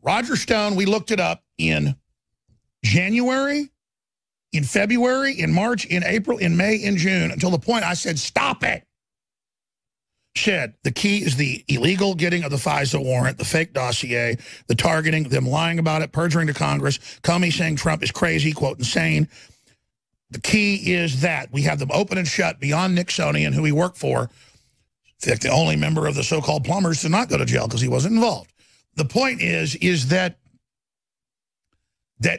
Roger Stone, we looked it up in January, in February, in March, in April, in May, in June, until the point I said, stop it. Said the key is the illegal getting of the Fisa warrant, the fake dossier, the targeting, them lying about it, perjuring to Congress, Comey saying Trump is crazy, quote, insane. The key is that we have them open and shut beyond Nixonian, who he worked for. In fact, the only member of the so-called plumbers to not go to jail because he wasn't involved. The point is that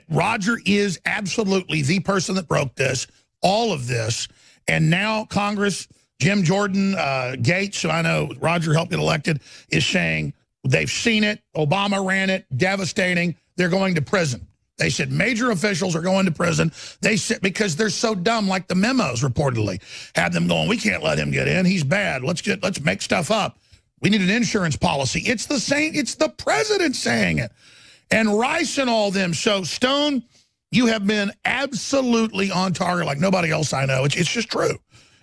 Roger is absolutely the person that broke this, all of this, and now Congress, Jim Jordan, Gates, who I know Roger helped get elected, is saying they've seen it, Obama ran it, devastating, they're going to prison. They said major officials are going to prison. They said because they're so dumb, like the memos reportedly had them going, we can't let him get in, he's bad, let's make stuff up. We need an insurance policy. It's the same, it's the president saying it. And Rice and all them. So, Stone, you have been absolutely on target like nobody else I know. It's just true.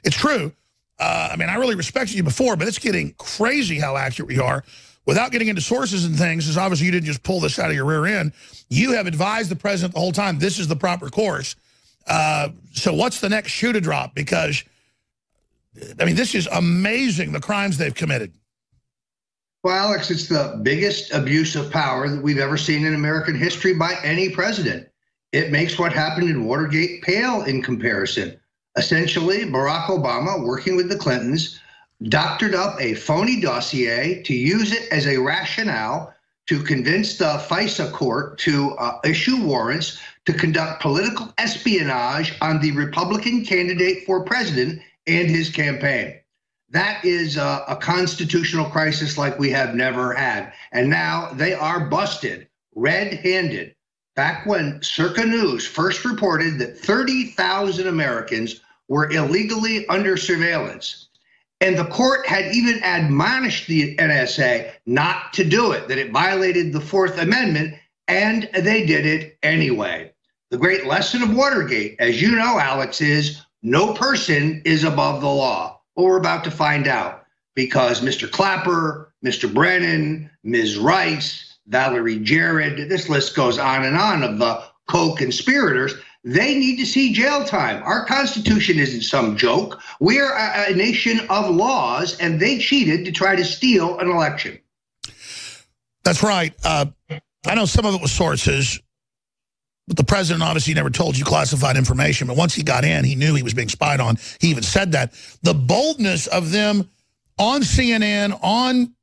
It's true. I mean, I really respected you before, but it's getting crazy how accurate you are. Without getting into sources and things, because obviously you didn't just pull this out of your rear end, you have advised the president the whole time this is the proper course. So what's the next shoe to drop? Because, I mean, this is amazing, the crimes they've committed. Well, Alex, it's the biggest abuse of power that we've ever seen in American history by any president. It makes what happened in Watergate pale in comparison. Essentially, Barack Obama, working with the Clintons, doctored up a phony dossier to use it as a rationale to convince the FISA court to issue warrants to conduct political espionage on the Republican candidate for president and his campaign. That is a constitutional crisis like we have never had. And now they are busted red-handed. Back when Circa News first reported that 30,000 Americans were illegally under surveillance, and the court had even admonished the NSA not to do it, that it violated the Fourth Amendment, and they did it anyway. The great lesson of Watergate, as you know, Alex, is no person is above the law. Well, we're about to find out, because Mr. Clapper, Mr. Brennan, Ms. Rice, Valerie Jarrett, this list goes on of the co-conspirators, they need to see jail time. Our Constitution isn't some joke. We're a nation of laws, and they cheated to try to steal an election. That's right. I know some of it was sources, but the president obviously never told you classified information. But once he got in, he knew he was being spied on. He even said that. The boldness of them on CNN, on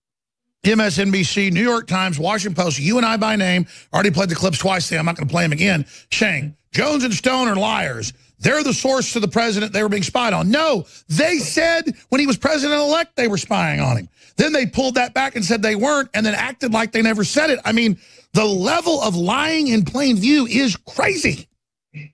MSNBC, New York Times, Washington Post, you and I by name, already played the clips twice today. I'm not going to play them again, saying Jones and Stone are liars. They're the source to the president. They were being spied on. No, they said when he was president-elect they were spying on him. Then they pulled that back and said they weren't, and then acted like they never said it. I mean, the level of lying in plain view is crazy.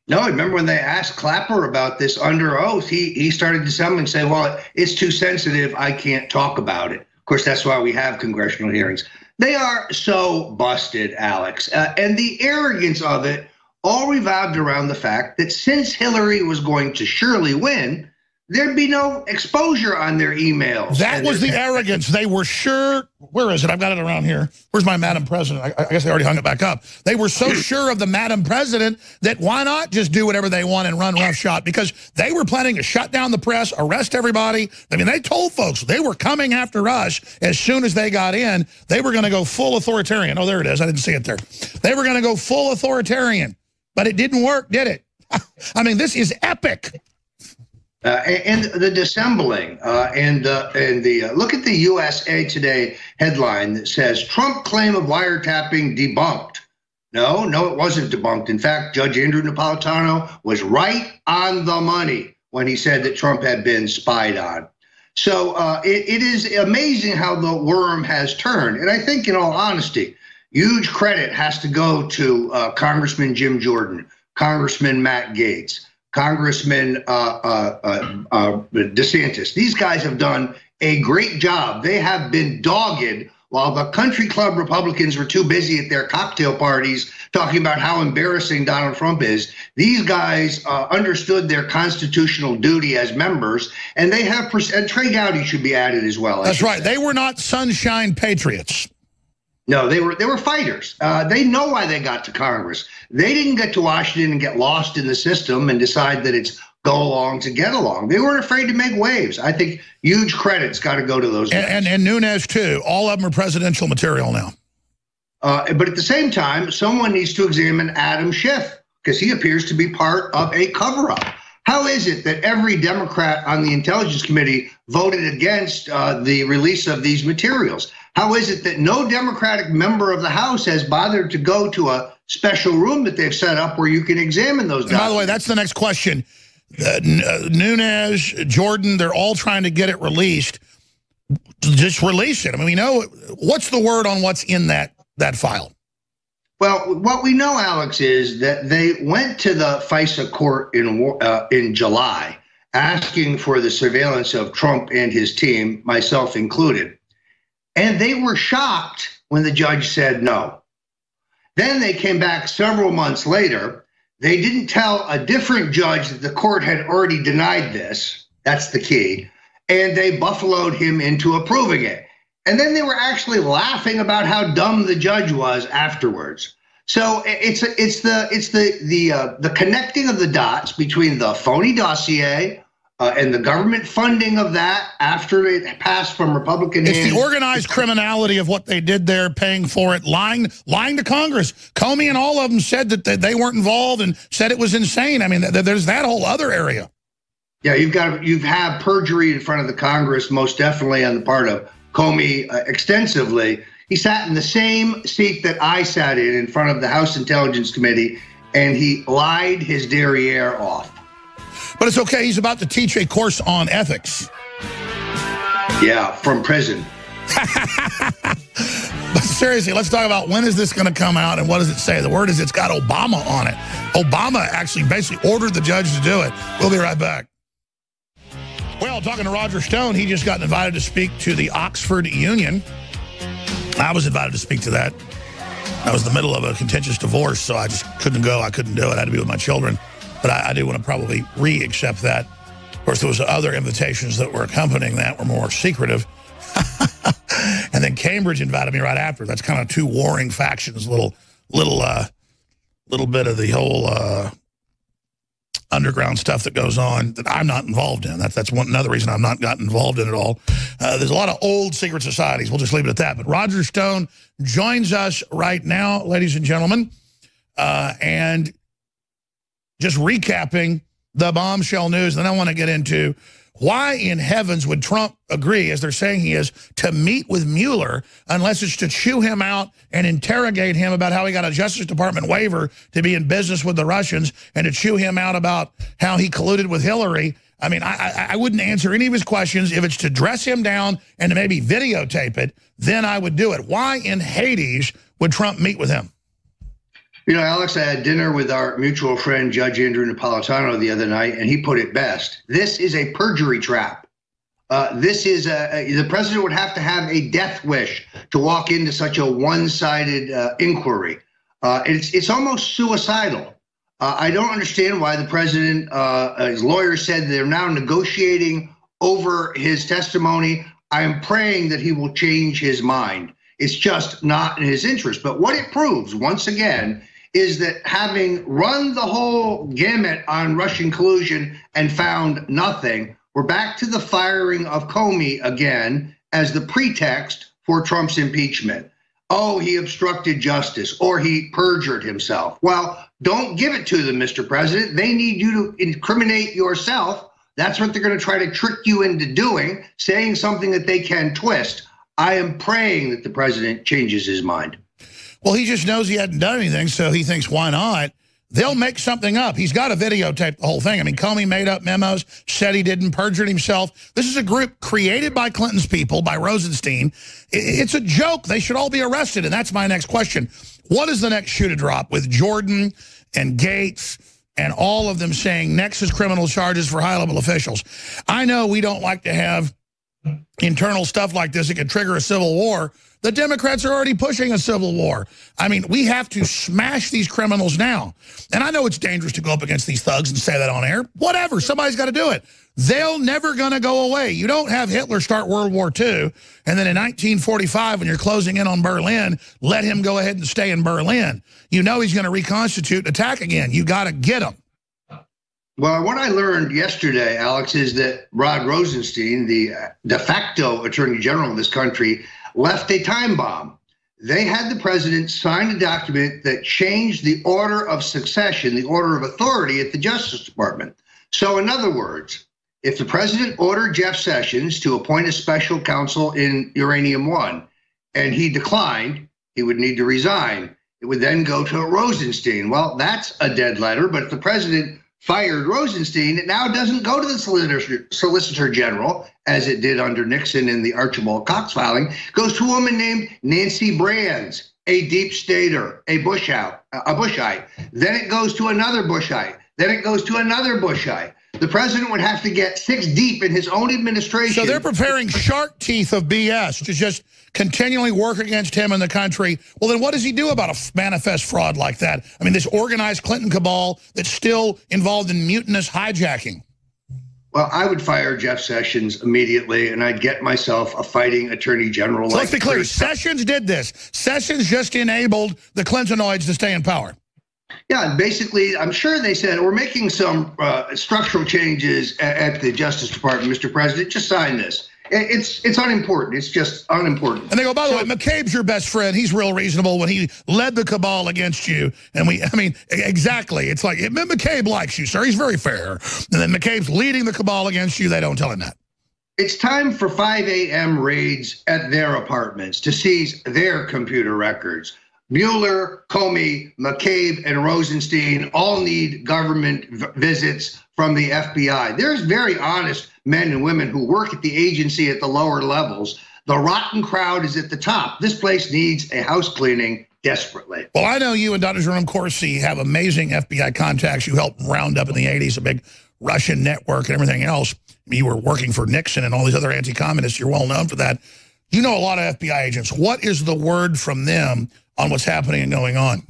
No, remember when they asked Clapper about this under oath, he started to something say, well, it's too sensitive, I can't talk about it. Of course, that's why we have congressional hearings. They are so busted, Alex. And the arrogance of it all revolved around the fact that since Hillary was going to surely win, there'd be no exposure on their emails. That was the arrogance. They were sure. Where is it? I've got it around here. Where's my Madam President? I guess they already hung it back up. They were so sure of the Madam President that why not just do whatever they want and run roughshod? Because they were planning to shut down the press, arrest everybody. I mean, they told folks they were coming after us as soon as they got in. They were going to go full authoritarian. Oh, there it is. I didn't see it there. They were going to go full authoritarian, but it didn't work, did it? I mean, this is epic. And the dissembling and the look at the USA Today headline that says Trump claim of wiretapping debunked. No, it wasn't debunked. In fact, Judge Andrew Napolitano was right on the money when he said that Trump had been spied on. So it is amazing how the worm has turned. And I think, in all honesty, huge credit has to go to Congressman Jim Jordan, Congressman Matt Gaetz, Congressman DeSantis. These guys have done a great job. They have been dogged while the country club Republicans were too busy at their cocktail parties talking about how embarrassing Donald Trump is. These guys understood their constitutional duty as members, and they have, and Trey Gowdy should be added as well. That's right. They were not sunshine patriots. No, they were fighters. They know why they got to Congress. They didn't get to Washington and get lost in the system and decide that it's go along to get along. They weren't afraid to make waves. I think huge credit's got to go to those guys. And Nunes, too. All of them are presidential material now. But at the same time, someone needs to examine Adam Schiff, because he appears to be part of a cover-up. How is it that every Democrat on the Intelligence Committee voted against the release of these materials? How is it that no Democratic member of the House has bothered to go to a special room that they've set up where you can examine those documents? By the way, that's the next question. Nunes, Jordan, they're all trying to get it released. Just release it. I mean, we know, what's the word on what's in that file? Well, what we know, Alex, is that they went to the Fisa court in July asking for the surveillance of Trump and his team, myself included. And they were shocked when the judge said no. Then they came back several months later. They didn't tell a different judge that the court had already denied this. That's the key. And they buffaloed him into approving it. And then they were actually laughing about how dumb the judge was afterwards. So it's the connecting of the dots between the phony dossier and the government funding of that after it passed from Republican hands. It's the organized criminality of what they did there, paying for it, lying to Congress. Comey and all of them said that they weren't involved and said it was insane. I mean, there's that whole other area. Yeah, you've had perjury in front of the Congress, most definitely on the part of Comey extensively. He sat in the same seat that I sat in front of the House Intelligence Committee, and he lied his derriere off. But it's okay. He's about to teach a course on ethics. Yeah, from prison. But seriously, let's talk about when is this going to come out and what does it say? The word is it's got Obama on it. Obama actually basically ordered the judge to do it. We'll be right back. Well, talking to Roger Stone, he just got invited to speak to the Oxford Union. I was invited to speak to that. I was in the middle of a contentious divorce, so I just couldn't go. I couldn't do it. I had to be with my children. But I do want to probably re-accept that. Of course, there was other invitations that were accompanying that were more secretive. And then Cambridge invited me right after. That's kind of two warring factions, little bit of the whole underground stuff that goes on that I'm not involved in. That's another reason I've not gotten involved in it all. There's a lot of old secret societies. We'll just leave it at that. But Roger Stone joins us right now, ladies and gentlemen, and just recapping the bombshell news. Then I want to get into why in heavens would Trump agree, as they're saying he is, to meet with Mueller unless it's to chew him out and interrogate him about how he got a Justice Department waiver to be in business with the Russians and to chew him out about how he colluded with Hillary. I mean, I wouldn't answer any of his questions. If it's to dress him down and to maybe videotape it, then I would do it. Why in Hades would Trump meet with him? You know, Alex, I had dinner with our mutual friend, Judge Andrew Napolitano, the other night, and he put it best. This is a perjury trap. The president would have to have a death wish to walk into such a one-sided inquiry. It's almost suicidal. I don't understand why the president, his lawyer said they're now negotiating over his testimony. I am praying that he will change his mind. It's just not in his interest. But what it proves, once again, is that having run the whole gamut on Russian collusion and found nothing, we're back to the firing of Comey again as the pretext for Trump's impeachment. Oh, he obstructed justice, or he perjured himself. Well, don't give it to them, Mr. President. They need you to incriminate yourself. That's what they're going to try to trick you into doing, saying something that they can twist. I am praying that the president changes his mind. Well, he just knows he hadn't done anything, so he thinks, why not? They'll make something up. He's got to videotape the whole thing. I mean, Comey made up memos, said he didn't, perjured himself. This is a group created by Clinton's people, by Rosenstein. It's a joke. They should all be arrested, and that's my next question. What is the next shoe to drop with Jordan and Gates and all of them saying nexus criminal charges for high-level officials? I know we don't like to have internal stuff like this that could trigger a civil war. The Democrats are already pushing a civil war. I mean, we have to smash these criminals now. And I know it's dangerous to go up against these thugs and say that on air. Whatever, somebody's got to do it. They're never going to go away. You don't have Hitler start World War II, and then in 1945, when you're closing in on Berlin, let him go ahead and stay in Berlin. You know he's going to reconstitute and attack again. You got to get him. Well, what I learned yesterday, Alex, is that Rod Rosenstein, the de facto attorney general of this country, left a time bomb. They had the president sign a document that changed the order of succession, the order of authority at the Justice Department. So in other words, if the president ordered Jeff Sessions to appoint a special counsel in Uranium One, and he declined, he would need to resign. It would then go to Rosenstein. Well, that's a dead letter, but if the president fired Rosenstein, it now doesn't go to the Solicitor General, as it did under Nixon in the Archibald Cox filing. It goes to a woman named Nancy Brands, a deep stater, a Bushite. Then it goes to another Bushite. Then it goes to another Bushite. The president would have to get 6 deep in his own administration. So they're preparing shark teeth of BS to just continually work against him in the country. Well, then what does he do about a manifest fraud like that? I mean, this organized Clinton cabal that's still involved in mutinous hijacking. Well, I would fire Jeff Sessions immediately, and I'd get myself a fighting attorney general. So let's be clear, Sessions did this. Sessions just enabled the Clintonoids to stay in power. Yeah, basically, I'm sure they said, we're making some structural changes at the Justice Department, Mr. President, just sign this. It's unimportant. It's just unimportant. And they go, by the way, McCabe's your best friend. He's real reasonable when he led the cabal against you. And I mean, exactly. It's like, McCabe likes you, sir. He's very fair. And then McCabe's leading the cabal against you. They don't tell him that. It's time for 5 a.m. raids at their apartments to seize their computer records. Mueller, Comey, McCabe, and Rosenstein all need government visits from the FBI. There's very honest men and women who work at the agency at the lower levels. The rotten crowd is at the top. This place needs a house cleaning desperately. Well, I know you and Dr. Jerome Corsi have amazing FBI contacts. You helped round up in the 80s a big Russian network and everything else. You were working for Nixon and all these other anti-communists. You're well known for that. You know a lot of FBI agents. What is the word from them on what's happening and going on?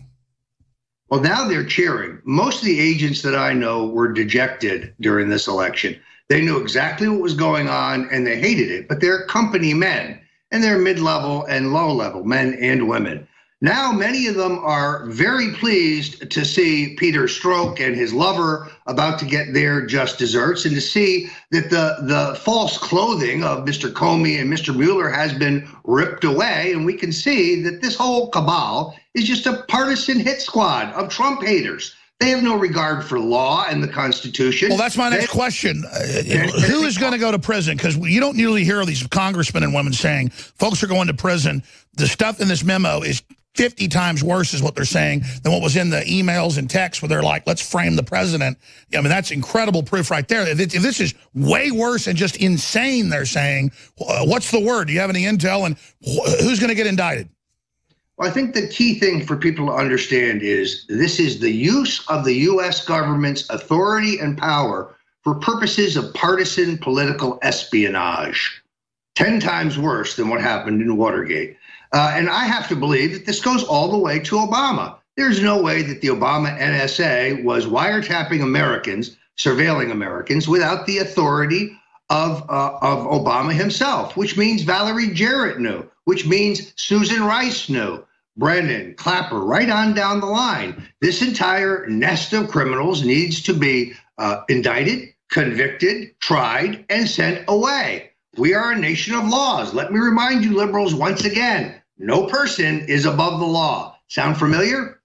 Well, now they're cheering. Most of the agents that I know were dejected during this election. They knew exactly what was going on and they hated it, but they're company men and they're mid-level and low-level men and women. Now, many of them are very pleased to see Peter Strzok and his lover about to get their just desserts, and to see that the false clothing of Mr. Comey and Mr. Mueller has been ripped away. And we can see that this whole cabal is just a partisan hit squad of Trump haters. They have no regard for law and the Constitution. Well, that's my next question. Who is going to go to prison? Because you don't usually hear these congressmen and women saying folks are going to prison. The stuff in this memo is 50 times worse is what they're saying than what was in the emails and texts where they're like, let's frame the president. I mean, that's incredible proof right there. If this is way worse and just insane, they're saying, what's the word? Do you have any intel? And who's going to get indicted? Well, I think the key thing for people to understand is this is the use of the U.S. government's authority and power for purposes of partisan political espionage. 10 times worse than what happened in Watergate. And I have to believe that this goes all the way to Obama. There's no way that the Obama NSA was wiretapping Americans, surveilling Americans, without the authority of Obama himself, which means Valerie Jarrett knew, which means Susan Rice knew, Brennan, Clapper, right on down the line. This entire nest of criminals needs to be indicted, convicted, tried, and sent away. We are a nation of laws. Let me remind you, liberals, once again, no person is above the law. Sound familiar?